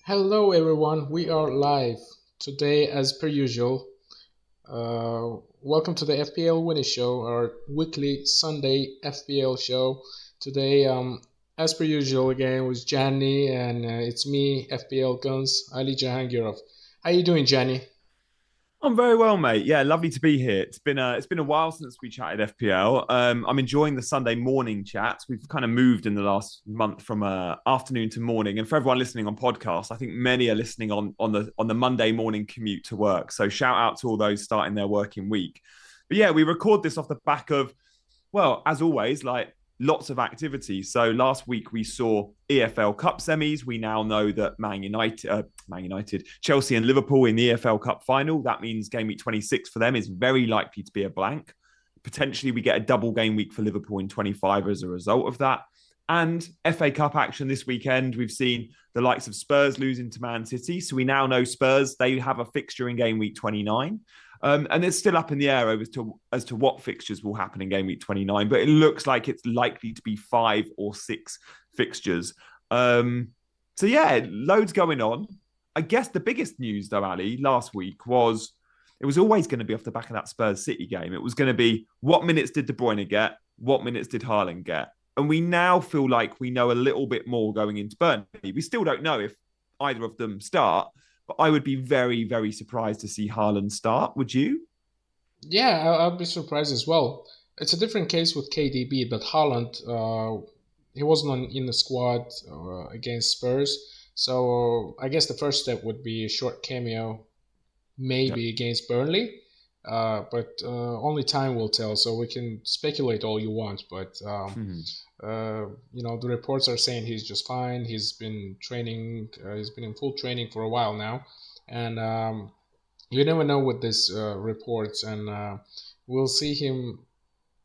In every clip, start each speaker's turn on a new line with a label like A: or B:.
A: Hello, everyone. We are live today, as per usual. Welcome to the FPL Winnie Show, our weekly Sunday FPL show. Today, as per usual, again with Gianni, and it's me, FPL Guns, Ali Jahangirov. How you doing, Gianni?
B: I'm very well, mate. Yeah, lovely to be here. It's been a while since we chatted FPL. I'm enjoying the Sunday morning chats. We've kind of moved in the last month from afternoon to morning. And for everyone listening on podcasts, I think many are listening on the Monday morning commute to work. So shout out to all those starting their working week. But yeah, we record this off the back of, well, as always, like lots of activity. So last week we saw EFL Cup semis. We now know that Man United, Chelsea and Liverpool in the EFL Cup final. That means game week 26 for them is very likely to be a blank. Potentially we get a double game week for Liverpool in 25 as a result of that. And FA Cup action this weekend. We've seen the likes of Spurs losing to Man City. So we now know Spurs, they have a fixture in game week 29. And it's still up in the air as to what fixtures will happen in game week 29, but it looks like it's likely to be 5 or 6 fixtures. So yeah, loads going on. I guess the biggest news though, Ali, last week was it was always going to be off the back of that Spurs City game. It was going to be what minutes did De Bruyne get? What minutes did Haaland get? And we now feel like we know a little bit more going into Burnley. We still don't know if either of them start, but I would be very, very surprised to see Haaland start. Would you?
A: Yeah, I'll be surprised as well. It's a different case with KDB, but Haaland, he wasn't in the squad against Spurs. So I guess the first step would be a short cameo
B: Yep.
A: maybe against Burnley, but only time will tell. So we can speculate all you want, but the reports are saying he's just fine. He's been training. He's been in full training for a while now, and you never know with these reports. And we'll see him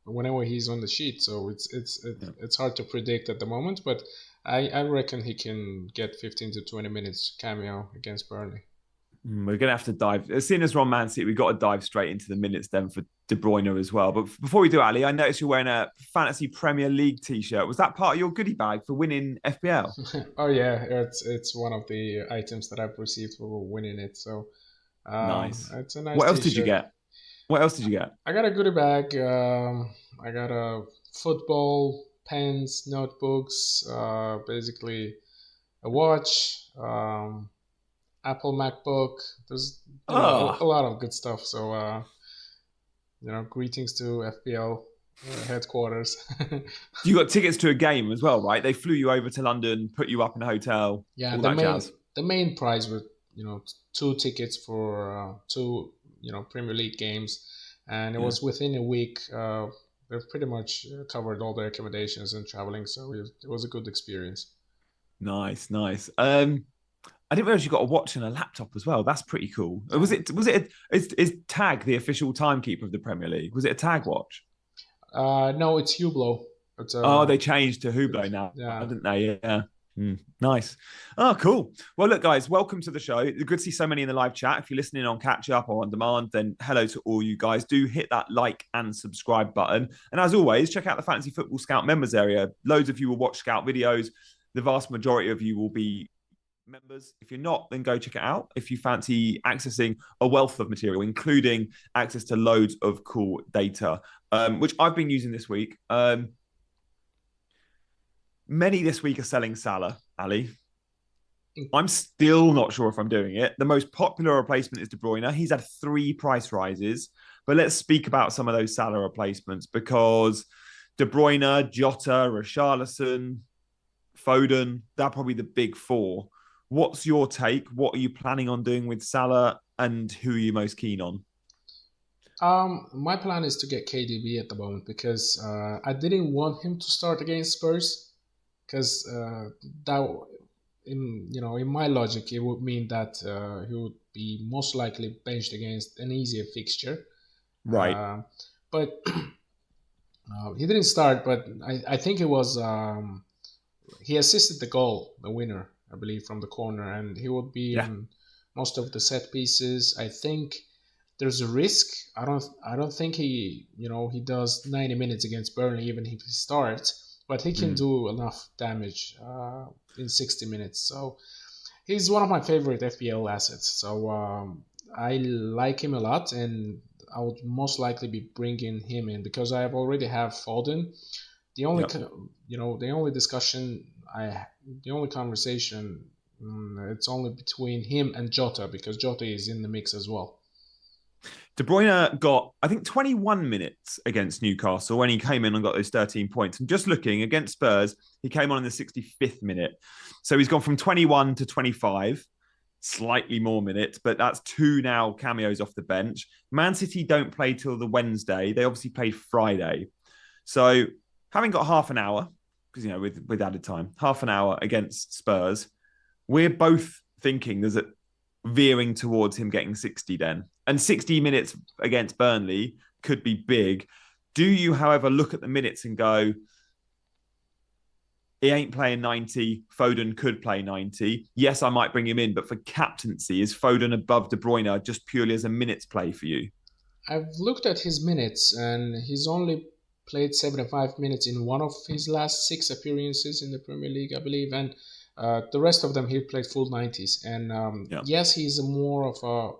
A: whenever he's on the sheet. So
B: Yep.
A: it's hard to predict at the moment, but I reckon he can get 15 to 20 minutes cameo against Burnley.
B: We're going to have to dive. As soon as we're on Man City, we've got to dive straight into the minutes then for De Bruyne as well. But before we do, Ali, I noticed you're wearing a Fantasy Premier League t-shirt. Was that part of your goodie bag for winning FPL?
A: Oh yeah, it's one of the items that I've received for winning it. So
B: Nice.
A: it's a nice
B: What else did you
A: T-shirt.
B: get? What else did you get?
A: I got a goodie bag. I got a football, pens, notebooks, basically a watch, Apple MacBook. There's a
B: Oh,
A: lot of good stuff. So greetings to FPL headquarters.
B: you got tickets to a game as well, right? They flew you over to London, put you up in a hotel,
A: Yeah,
B: all that jazz.
A: the main prize was two tickets for two Premier League games, and it
B: Yeah.
A: was within a week. They've pretty much covered all the accommodations and traveling, so it was a good experience.
B: Nice, nice. I didn't realize you got a watch and a laptop as well. That's pretty cool. Was
A: Yeah.
B: it? Was it? Is Tag the official timekeeper of the Premier League? Was it a Tag watch?
A: No, it's Hublot. It's
B: Oh, they changed to Hublot now,
A: yeah.
B: didn't they? Yeah. Nice. Oh, cool. Well, look, guys, welcome to the show. Good to see so many in the live chat. If you're listening on catch up or on demand, then hello to all you guys. Do hit that like and subscribe button. And as always, check out the Fantasy Football Scout members area. Loads of you will watch Scout videos. The vast majority of you will be members. If you're not, then go check it out. If you fancy accessing a wealth of material, including access to loads of cool data, which I've been using this week. Many this week are selling Salah, Ali. I'm still not sure if I'm doing it. The most popular replacement is De Bruyne. He's had 3 price rises. But let's speak about some of those Salah replacements because De Bruyne, Jota, Richarlison, Foden, they're probably the big four. What's your take? What are you planning on doing with Salah and who are you most keen on?
A: My plan is to get KDB at the moment because I didn't want him to start against Spurs because that in my logic it would mean that he would be most likely benched against an easier fixture.
B: Right.
A: Uh, but he didn't start, but I think it was he assisted the goal, the winner, I believe, from the corner, and he would be
B: Yeah.
A: in most of the set pieces. I think there's a risk. I don't think he does 90 minutes against Burnley even if he starts, but he can
B: Mm.
A: do enough damage in 60 minutes. So He's one of my favorite FPL assets. So I like him a lot, and I would most likely be bringing him in because I have already have Foden. The only
B: Yep.
A: the only discussion the only conversation, it's only between him and Jota because Jota is in the mix as well.
B: De Bruyne got, I think, 21 minutes against Newcastle when he came in and got those 13 points. And just looking against Spurs, he came on in the 65th minute. So he's gone from 21 to 25, slightly more minutes, but that's two now cameos off the bench. Man City don't play till the Wednesday. They obviously play Friday. So having got half an hour, because, with added time, half an hour against Spurs, we're both thinking there's a veering towards him getting 60 then. And 60 minutes against Burnley could be big. Do you, however, look at the minutes and go, he ain't playing 90, Foden could play 90. Yes, I might bring him in, but for captaincy, is Foden above De Bruyne just purely as a minutes play for you?
A: I've looked at his minutes, and he's only played 75 minutes in one of his last 6 appearances in the Premier League, I believe, and the rest of them he played full 90s. And
B: Yeah.
A: yes, he's more of a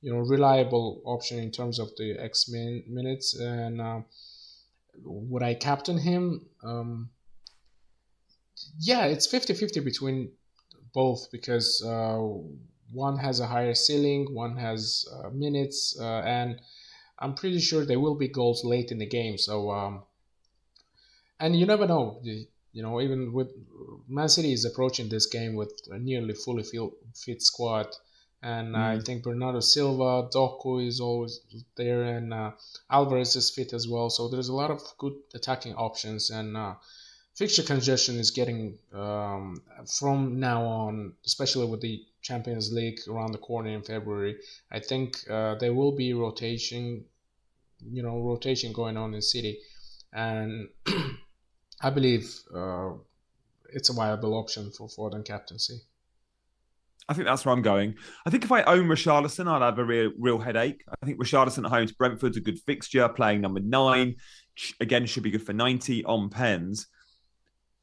A: reliable option in terms of the minutes. And would I captain him? Yeah, it's 50-50 between both because one has a higher ceiling, one has minutes, and I'm pretty sure there will be goals late in the game. So, and you never know. Even with Man City is approaching this game with a nearly fully fit squad, and I think Bernardo Silva, Doku is always there, and Alvarez is fit as well. So there's a lot of good attacking options, and fixture congestion is getting from now on, especially with the Champions League around the corner in February. I think there will be rotation going on in City, and I believe it's a viable option for Foden captaincy.
B: I think that's where I'm going. I think if I own Richarlison, I'd have a real headache. I think Richarlison at home to Brentford's a good fixture, playing number 9. Again, should be good for 90 on pens.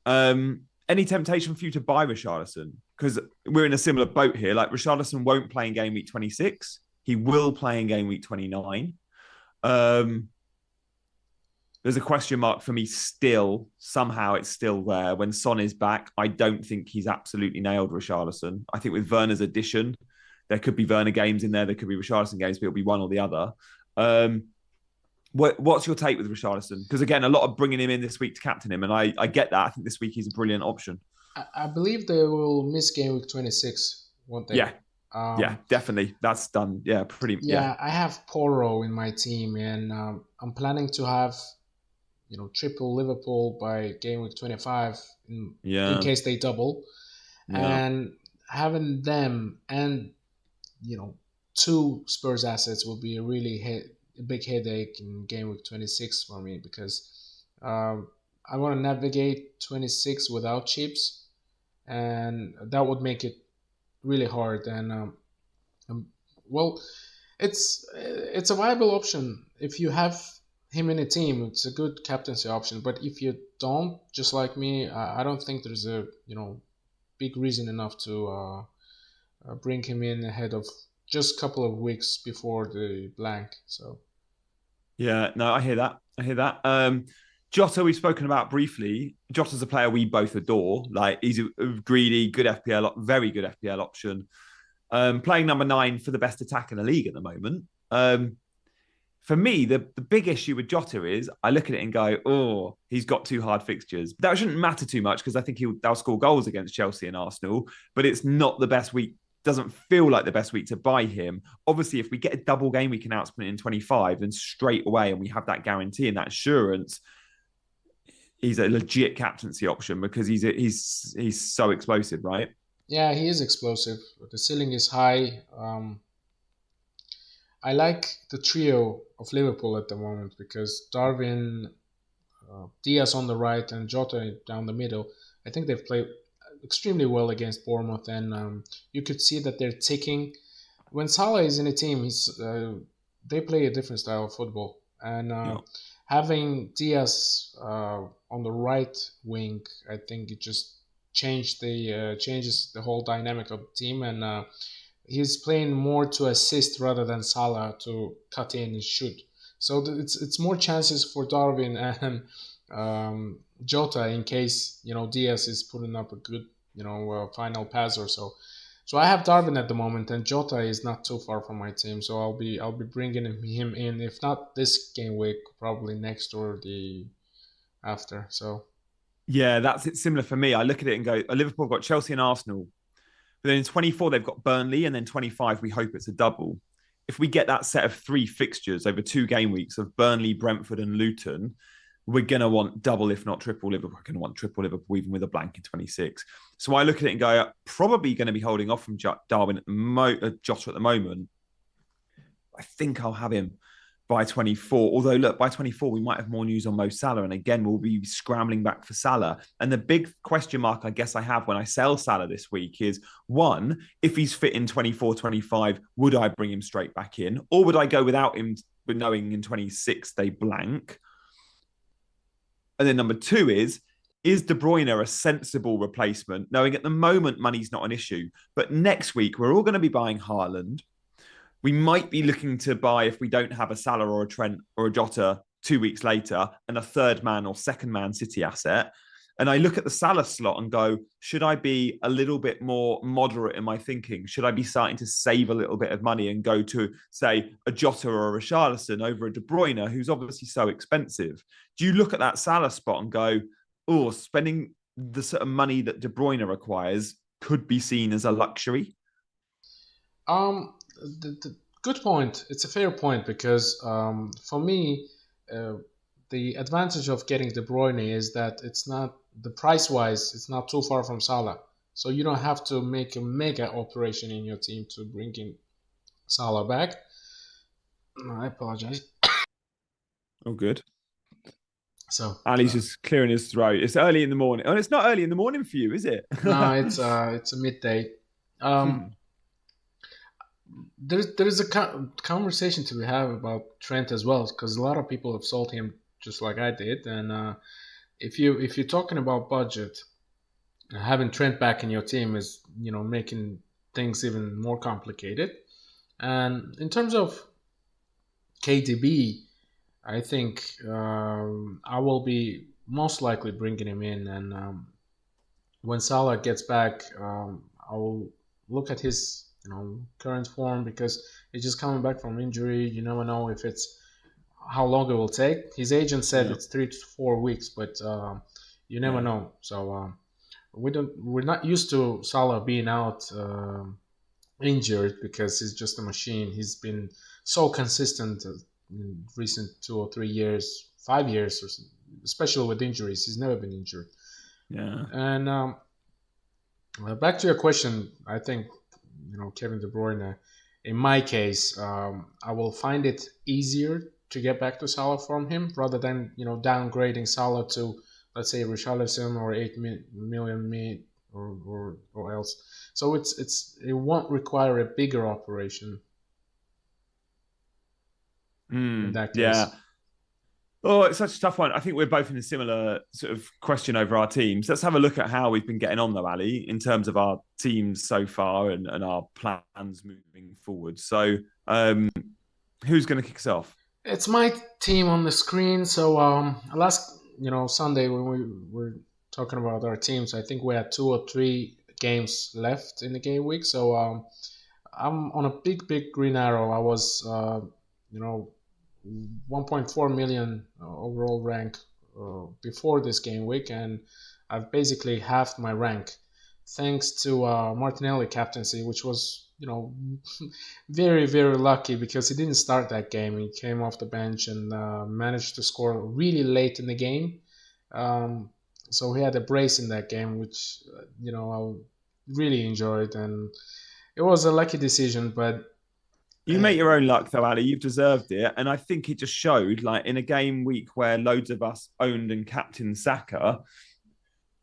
B: Any temptation for you to buy Richarlison? Because we're in a similar boat here. Like, Richarlison won't play in game week 26. He will play in game week 29. There's a question mark for me still. Somehow it's still there. When Son is back, I don't think he's absolutely nailed Richarlison. I think with Werner's addition, there could be Werner games in there. There could be Richarlison games, but it'll be one or the other. What's your take with Richarlison? Because again, a lot of bringing him in this week to captain him, and I get that. I think this week he's a brilliant option.
A: I believe they will miss game week 26, won't they?
B: Yeah, definitely. That's done. Yeah, pretty. Yeah.
A: I have Porro in my team, and I'm planning to have triple Liverpool by game week 25 in case they double, and having them and 2 Spurs assets will be a really a big headache in game week 26 for me because I want to navigate 26 without chips, and that would make it really hard. And well, it's a viable option if you have him in a team. It's a good captaincy option, but if you don't, just like me, I don't think there's a big reason enough to bring him in ahead of just a couple of weeks before the blank. So
B: yeah, no, I hear that. Jota, we've spoken about briefly. Jota's a player we both adore. Like, he's a greedy, good FPL, very good FPL option. Playing number 9 for the best attack in the league at the moment. For me, the big issue with Jota is I look at it and go, oh, he's got 2 hard fixtures. That shouldn't matter too much because I think they'll score goals against Chelsea and Arsenal, but it's not the best week. Doesn't feel like the best week to buy him. Obviously, if we get a double game week announcement in 25, then straight away, and we have that guarantee and that assurance, he's a legit captaincy option because he's so explosive, right?
A: Yeah, he is explosive. The ceiling is high. I like the trio of Liverpool at the moment because Darwin, Diaz on the right, and Jota down the middle. I think they've played extremely well against Bournemouth, and you could see that they're ticking. When Salah is in a team, they play a different style of football, and having Diaz on the right wing, I think it just changes the whole dynamic of the team, and he's playing more to assist rather than Salah to cut in and shoot. So it's more chances for Darwin and Jota in case Diaz is putting up a good final pass or so. So I have Darwin at the moment, and Jota is not too far from my team. So I'll be bringing him in, if not this game week, probably next or the after. So
B: Yeah, that's it. Similar for me. I look at it and go, Liverpool got Chelsea and Arsenal. But then in 24, they've got Burnley. And then 25, we hope it's a double. If we get that set of 3 fixtures over 2 game weeks of Burnley, Brentford, and Luton, we're going to want double, if not triple Liverpool. We're going to want triple Liverpool, even with a blank in 26. So I look at it and go, probably going to be holding off from Darwin Jota at the moment. I think I'll have him by 24. Although, look, by 24, we might have more news on Mo Salah. And again, we'll be scrambling back for Salah. And the big question mark I guess I have when I sell Salah this week is, one, if he's fit in 24, 25, would I bring him straight back in? Or would I go without him, but knowing in 26 they blank? And then number 2 is De Bruyne a sensible replacement, knowing at the moment money's not an issue? But next week, we're all going to be buying Haaland. We might be looking to buy, if we don't have a Salah or a Trent or a Jota 2 weeks later, and a third man or second man City asset. And I look at the Salah slot and go, should I be a little bit more moderate in my thinking? Should I be starting to save a little bit of money and go to, say, a Jota or a Richarlison over a De Bruyne, who's obviously so expensive? Do you look at that Salah spot and go, oh, spending the sort of money that De Bruyne requires could be seen as a luxury?
A: The good point. It's a fair point because for me, uh, the advantage of getting De Bruyne is that it's not the price wise. It's not too far from Salah, so you don't have to make a mega operation in your team to bring in Salah back. I apologize.
B: Oh, good.
A: So
B: Ali's just clearing his throat. It's early in the morning. Oh, it's not early in the morning for you, is it?
A: no, it's a midday. Um, there's a conversation to have about Trent as well because a lot of people have sold him just like I did, and if you're talking about budget, having Trent back in your team is making things even more complicated. And in terms of KDB, I think I will be most likely bringing him in, and when Salah gets back, I will look at his current form because he's just coming back from injury. You never know if it's how long it will take. His agent said
B: Yeah.
A: it's 3 to 4 weeks, but you never
B: Yeah.
A: know. So we're not used to Salah being out injured because he's just a machine. He's been so consistent in recent 2 or 3 years, 5 years, especially with injuries. He's never been injured.
B: Yeah.
A: And back to your question, I think Kevin De Bruyne. In my case, I will find it easier to get back to Salah from him rather than downgrading Salah to, let's say, Richarlison or 8 million mid or else. So it won't require a bigger operation in that
B: Yeah.
A: case.
B: Oh, it's such a tough one. I think we're both in a similar sort of question over our teams. Let's have a look at how we've been getting on, though, Ali, in terms of our teams so far and our plans moving forward. So, who's going to kick us off?
A: It's my team on the screen. So last Sunday when we were talking about our teams, I think we had 2 or 3 games left in the game week. So I'm on a big green arrow. I was you know 1.4 million overall rank before this game week, and I've basically halved my rank thanks to Martinelli captaincy, which was very lucky because he didn't start that game. He came off the bench and managed to score really late in the game. Um, so he had a brace in that game, which I really enjoyed, and it was a lucky decision. But
B: You make your own luck, though, Ali. You've deserved it. And I think it just showed, like, in a game week where loads of us owned and captained Saka,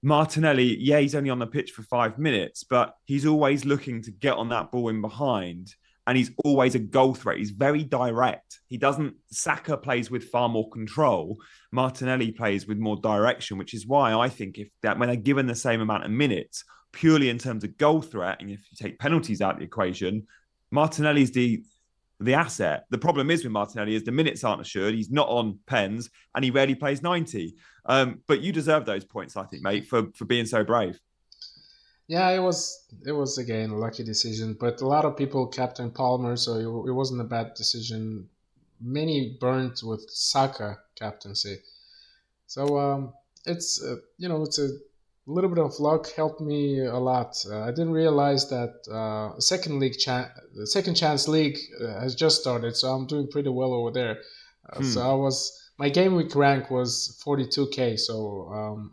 B: Martinelli, yeah, he's only on the pitch for 5 minutes, but he's always looking to get on that ball in behind. and he's always a goal threat. He's very direct. He doesn't. Saka plays with far more control. Martinelli plays with more direction, which is why I think if that when they're given the same amount of minutes, purely in terms of goal threat, and if you take penalties out of the equation, Martinelli's the asset. The problem is with Martinelli is the minutes aren't assured. He's not on pens, and he rarely plays 90. But you deserve those points, I think, mate, for being so brave.
A: Yeah, it was again a lucky decision, but a lot of people captain Palmer, so it wasn't a bad decision. Many burnt with Saka captaincy, so it's it's a little bit of luck helped me a lot. I didn't realize that the second chance league has just started, so I'm doing pretty well over there. So my game week rank was 42k, so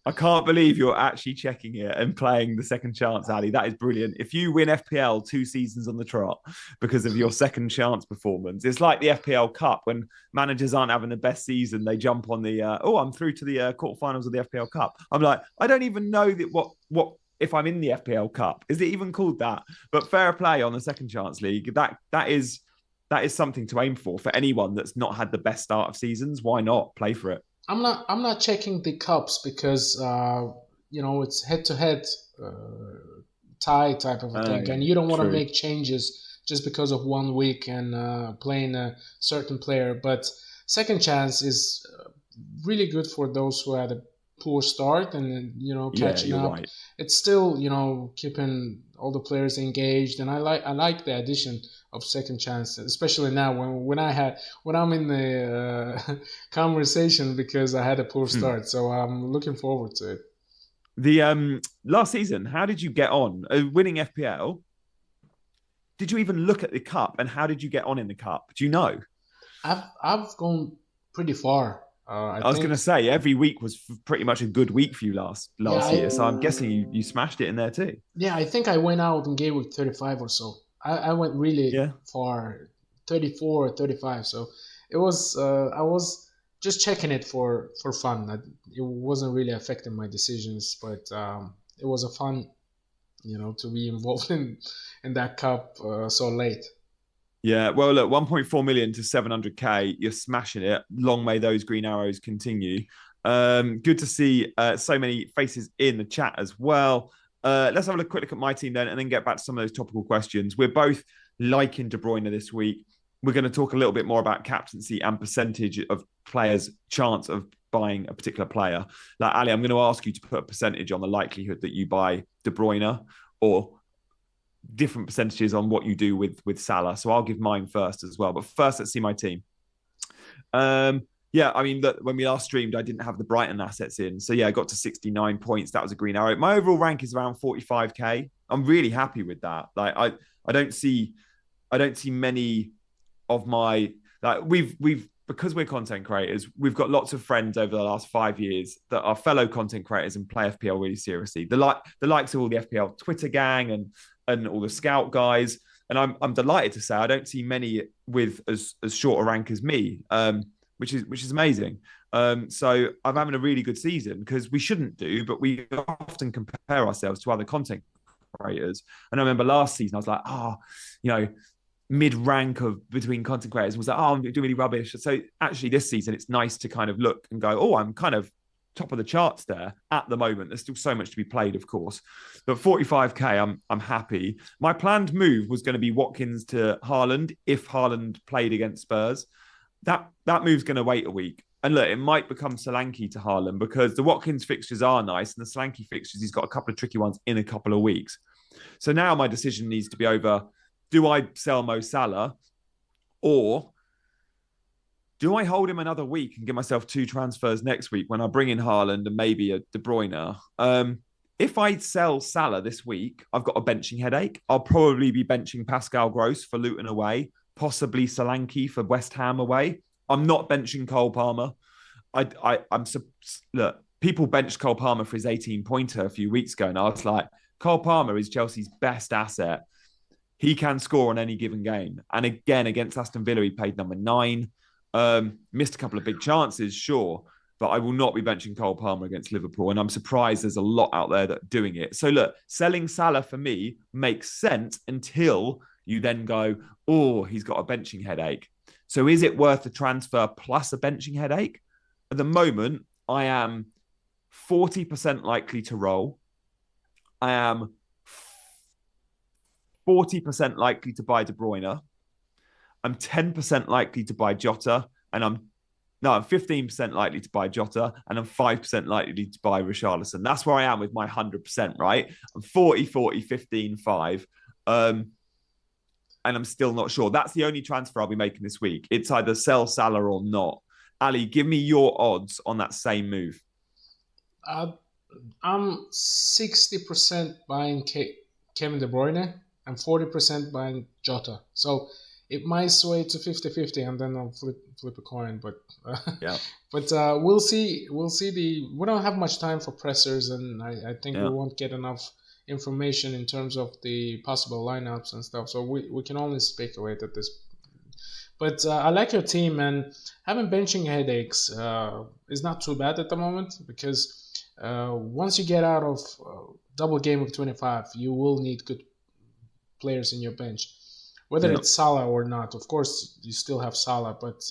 B: I can't believe you're actually checking it and playing the second chance, Ali. That is brilliant. If you win FPL 2 seasons on the trot because of your second chance performance, it's like the FPL Cup when managers aren't having the best season. They jump on the, I'm through to the quarterfinals of the FPL Cup. I'm like, I don't even know that what if I'm in the FPL Cup. Is it even called that? But fair play on the second chance league. That is something to aim for anyone that's not had the best start of seasons. Why not play for it?
A: I'm not checking the cups because it's head to head tie type of a thing, and you don't want to make changes just because of 1 week and playing a certain player. But second chance is really good for those who had a poor start and catching up.
B: Right.
A: It's still keeping all the players engaged, and I like the addition of second chance, especially now when I'm in the conversation because I had a poor start. So I'm looking forward to it.
B: The last season, how did you get on winning FPL? Did you even look at the cup, and how did you get on in the cup? Do you know?
A: I've gone pretty far.
B: I was going to say every week was pretty much a good week for you last year, so I'm guessing you smashed it in there too.
A: Yeah, I think I went out in Gameweek 35 or so. I went really far, 34 or 35. So it was I was just checking it for fun. It wasn't really affecting my decisions, but it was a fun, to be involved in that cup so late.
B: Yeah, well, look, 1.4 million to 700k, you're smashing it. Long may those green arrows continue. Good to see so many faces in the chat as well. Let's have a quick look at my team then and then get back to some of those topical questions. We're both liking De Bruyne this week. We're going to talk a little bit more about captaincy and percentage of players' chance of buying a particular player. Like, Ali, I'm going to ask you to put a percentage on the likelihood that you buy De Bruyne or different percentages on what you do with Salah. So I'll give mine first as well. But first, let's see my team. Yeah, I mean, when we last streamed, I didn't have the Brighton assets in. So yeah, I got to 69 points. That was a green arrow. My overall rank is around 45k. I'm really happy with that. Like I don't see many of my we've because we're content creators, we've got lots of friends over the last 5 years that are fellow content creators and play FPL really seriously. The likes of all the FPL Twitter gang and all the scout guys. And I'm delighted to say I don't see many with as short a rank as me. Which is amazing. So I'm having a really good season because we shouldn't do, but we often compare ourselves to other content creators. And I remember last season I was like, mid-rank of between content creators was like, I'm doing really rubbish. So actually this season it's nice to kind of look and go, I'm kind of top of the charts there at the moment. There's still so much to be played, of course. But 45k, I'm happy. My planned move was going to be Watkins to Haaland if Haaland played against Spurs. That move's going to wait a week. And look, it might become Solanke to Haaland because the Watkins fixtures are nice and the Solanke fixtures, he's got a couple of tricky ones in a couple of weeks. So now my decision needs to be over, do I sell Mo Salah or do I hold him another week and give myself 2 transfers next week when I bring in Haaland and maybe a De Bruyne? If I sell Salah this week, I've got a benching headache. I'll probably be benching Pascal Gross for Luton away, possibly Solanke for West Ham away. I'm not benching Cole Palmer. Look, people benched Cole Palmer for his 18-pointer a few weeks ago, and I was like, Cole Palmer is Chelsea's best asset. He can score on any given game. And again, against Aston Villa, he played number 9. Missed a couple of big chances, sure, but I will not be benching Cole Palmer against Liverpool. And I'm surprised there's a lot out there that are doing it. So look, selling Salah for me makes sense until you then go, oh, he's got a benching headache. So is it worth the transfer plus a benching headache? At the moment, I am 40% likely to roll. I am 40% likely to buy De Bruyne. I'm 10% likely to buy Jota, and I'm 15% likely to buy Jota, and I'm 5% likely to buy Richarlison. That's where I am with my 100%, right? I'm 40, 40, 15, 5. And I'm still not sure. That's the only transfer I'll be making this week. It's either sell Salah or not. Ali, give me your odds on that same move.
A: I'm 60% buying Kevin De Bruyne and 40% buying Jota. So it might sway to 50-50 and then I'll flip a coin. But
B: yeah.
A: But we'll see. We don't have much time for pressers, and I think we won't get enough information in terms of the possible lineups and stuff. So we can only speculate at this. But I like your team, and having benching headaches is not too bad at the moment because once you get out of double game of 25, you will need good players in your bench. Whether it's Salah or not, of course you still have Salah, but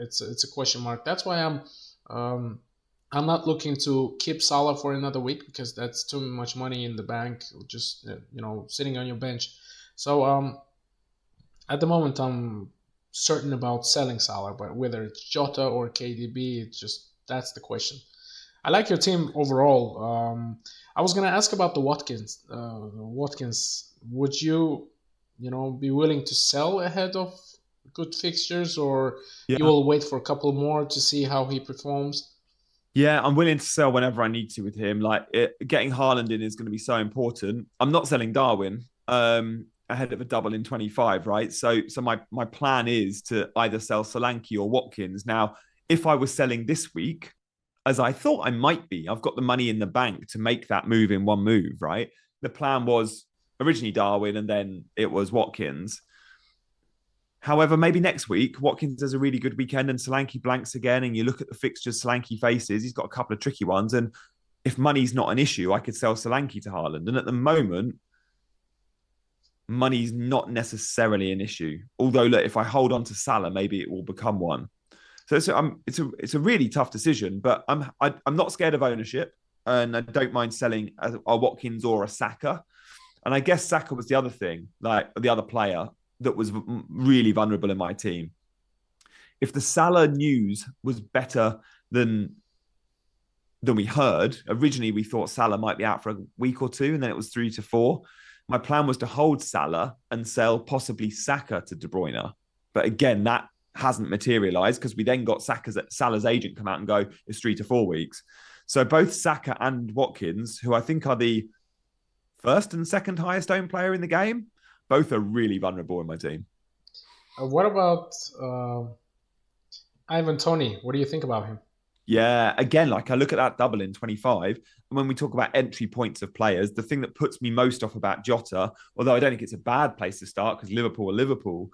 A: it's a question mark. That's why I'm not looking to keep Salah for another week because that's too much money in the bank, just sitting on your bench. So at the moment I'm certain about selling Salah, but whether it's Jota or KDB, that's the question. I like your team overall. I was gonna ask about the Watkins. Watkins, would you be willing to sell ahead of good fixtures, or you will wait for a couple more to see how he performs?
B: Yeah, I'm willing to sell whenever I need to with him. Getting Haaland in is going to be so important. I'm not selling Darwin ahead of a double in 25, right? So my plan is to either sell Solanke or Watkins. Now, if I was selling this week, as I thought I might be, I've got the money in the bank to make that move in one move, right? The plan was originally Darwin and then it was Watkins. However, maybe next week, Watkins has a really good weekend and Solanke blanks again. And you look at the fixtures Solanke faces, he's got a couple of tricky ones. And if money's not an issue, I could sell Solanke to Haaland. And at the moment, money's not necessarily an issue. Although, look, if I hold on to Salah, maybe it will become one. So it's a really tough decision, but I'm not scared of ownership. And I don't mind selling a Watkins or a Saka. And I guess Saka was the other thing, like the other player that was really vulnerable in my team. If the Salah news was better than we heard, originally we thought Salah might be out for a week or two, and then it was 3 to 4. My plan was to hold Salah and sell possibly Saka to De Bruyne. But again, that hasn't materialized because we then got Salah's agent come out and go, it's 3 to 4 weeks. So both Saka and Watkins, who I think are the first and second highest owned player in the game, both are really vulnerable in my team.
A: What about Ivan Toney? What do you think about him?
B: Yeah, again, I look at that double in 25, and when we talk about entry points of players, the thing that puts me most off about Jota, although I don't think it's a bad place to start because Liverpool are Liverpool,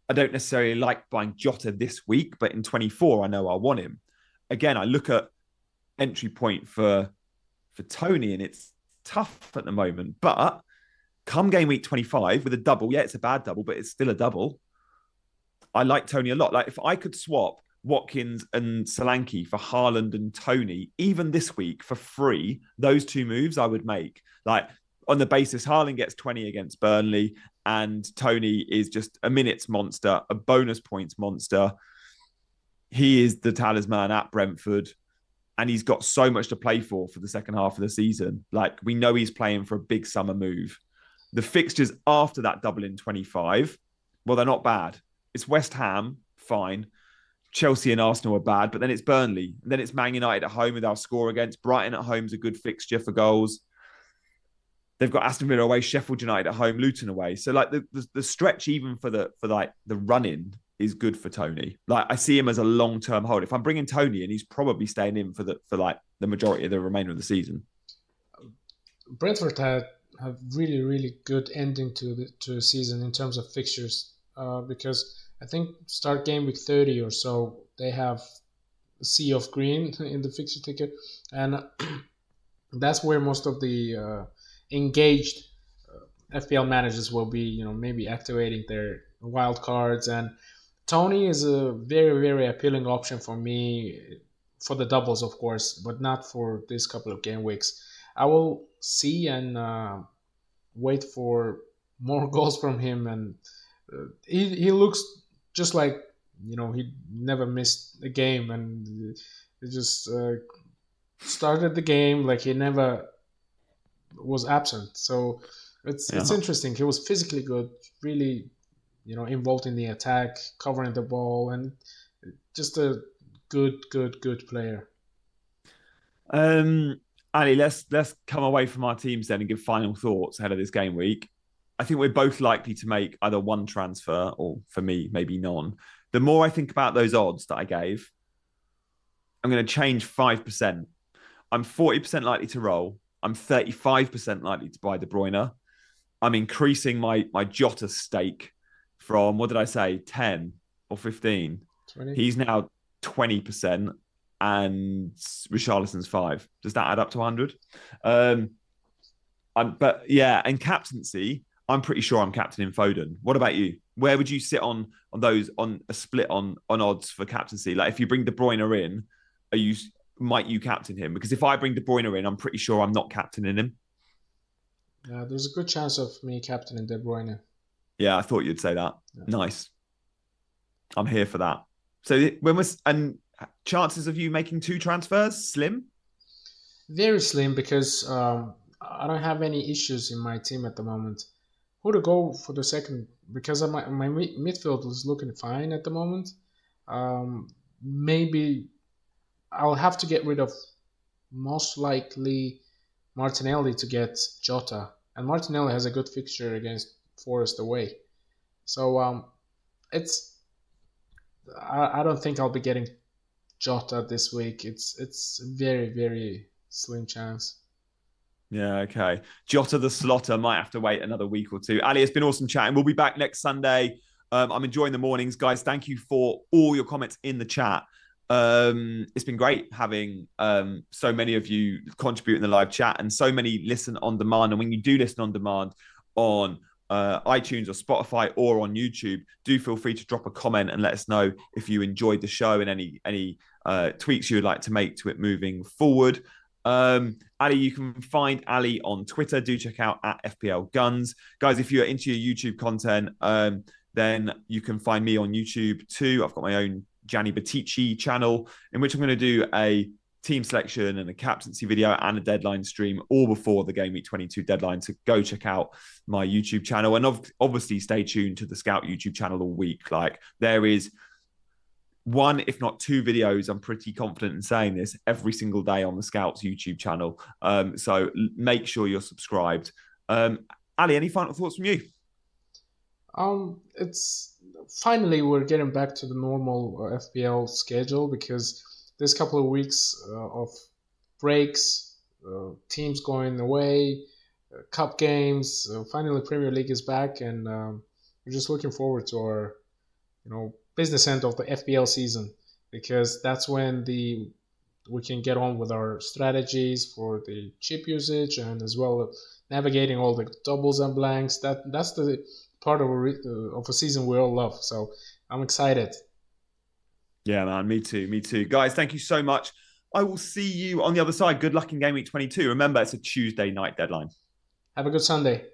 B: I don't necessarily like buying Jota this week, but in 24, I know I want him. Again, I look at entry point for Toney, and it's tough at the moment, but come game week 25 with a double, it's a bad double, but it's still a double. I like Toney a lot. Like if I could swap Watkins and Solanke for Haaland and Toney, even this week for free, those two moves I would make. Like on the basis Haaland gets 20 against Burnley and Toney is just a minutes monster, a bonus points monster. He is the talisman at Brentford. And he's got so much to play for the second half of the season. Like we know he's playing for a big summer move. The fixtures after that double in 25, well, they're not bad. It's West Ham, fine. Chelsea and Arsenal are bad, but then it's Burnley. And then it's Man United at home with our score against. Brighton at home is a good fixture for goals. They've got Aston Villa away, Sheffield United at home, Luton away. So like the stretch even for the run-in is good for Toney. Like I see him as a long-term hold. If I'm bringing Toney in, he's probably staying in for the majority of the remainder of the season.
A: Brentford have really, really good ending to the season in terms of fixtures because I think start game week 30 or so, they have a sea of green in the fixture ticket. And that's where most of the engaged FPL managers will be, maybe activating their wild cards. And Tony is a very, very appealing option for me for the doubles, of course, but not for this couple of game weeks. I will see and wait for more goals from him. And he looks just like, he never missed a game, and he just started the game like he never was absent. So it's
B: Yeah.
A: interesting. He was physically good, really, involved in the attack, covering the ball, and just a good player.
B: Um, Ali, let's come away from our teams then and give final thoughts ahead of this game week. I think we're both likely to make either one transfer or, for me, maybe none. The more I think about those odds that I gave, I'm going to change 5%. I'm 40% likely to roll. I'm 35% likely to buy De Bruyne. I'm increasing my Jota stake from, what did I say, 10 or 15.
A: 20.
B: He's now 20% and Richarlison's 5. Does that add up to 100? But yeah, and captaincy, I'm pretty sure I'm captaining Foden. What about you? Where would you sit on those, on a split on odds for captaincy? Like if you bring De Bruyne in, might you captain him? Because if I bring De Bruyne in, I'm pretty sure I'm not captaining him.
A: There's a good chance of me captaining De Bruyne.
B: Yeah, I thought you'd say that.
A: Yeah.
B: Nice. I'm here for that. So and chances of you making 2 transfers, slim?
A: Very slim, because I don't have any issues in my team at the moment. Who to go for the second? Because my midfield is looking fine at the moment. Maybe I'll have to get rid of, most likely, Martinelli to get Jota, and Martinelli has a good fixture against Forest away. So it's I don't think I'll be getting Jota this week. It's very, very slim chance.
B: Yeah, okay. Jota the Slotter might have to wait another week or two. Ali, it's been awesome chatting. We'll be back next Sunday. I'm enjoying the mornings, guys. Thank you for all your comments in the chat. It's been great having so many of you contribute in the live chat and so many listen on demand. And when you do listen on demand on iTunes or Spotify or on YouTube, do feel free to drop a comment and let us know if you enjoyed the show and any tweaks you would like to make to it moving forward. Ali, you can find Ali on Twitter. Do check out at FPL Guns. Guys, if you're into your YouTube content, then you can find me on YouTube too. I've got my own Gianni Battici channel, in which I'm going to do a team selection and a captaincy video and a deadline stream all before the Game Week 22 deadline. So go check out my YouTube channel, and obviously stay tuned to the Scout YouTube channel all week. Like there is 1, if not 2 videos, I'm pretty confident in saying this, every single day on the Scouts YouTube channel. So make sure you're subscribed. Ali, any final thoughts from you?
A: It's finally we're getting back to the normal FPL schedule, because there's a couple of weeks of breaks, teams going away, cup games. Finally, Premier League is back, and we're just looking forward to our, business end of the FPL season, because that's when we can get on with our strategies for the chip usage, and as well navigating all the doubles and blanks. That's the part of a season we all love. So I'm excited.
B: Yeah, man, me too. Guys, thank you so much. I will see you on the other side. Good luck in Game Week 22. Remember, it's a Tuesday night deadline.
A: Have a good Sunday.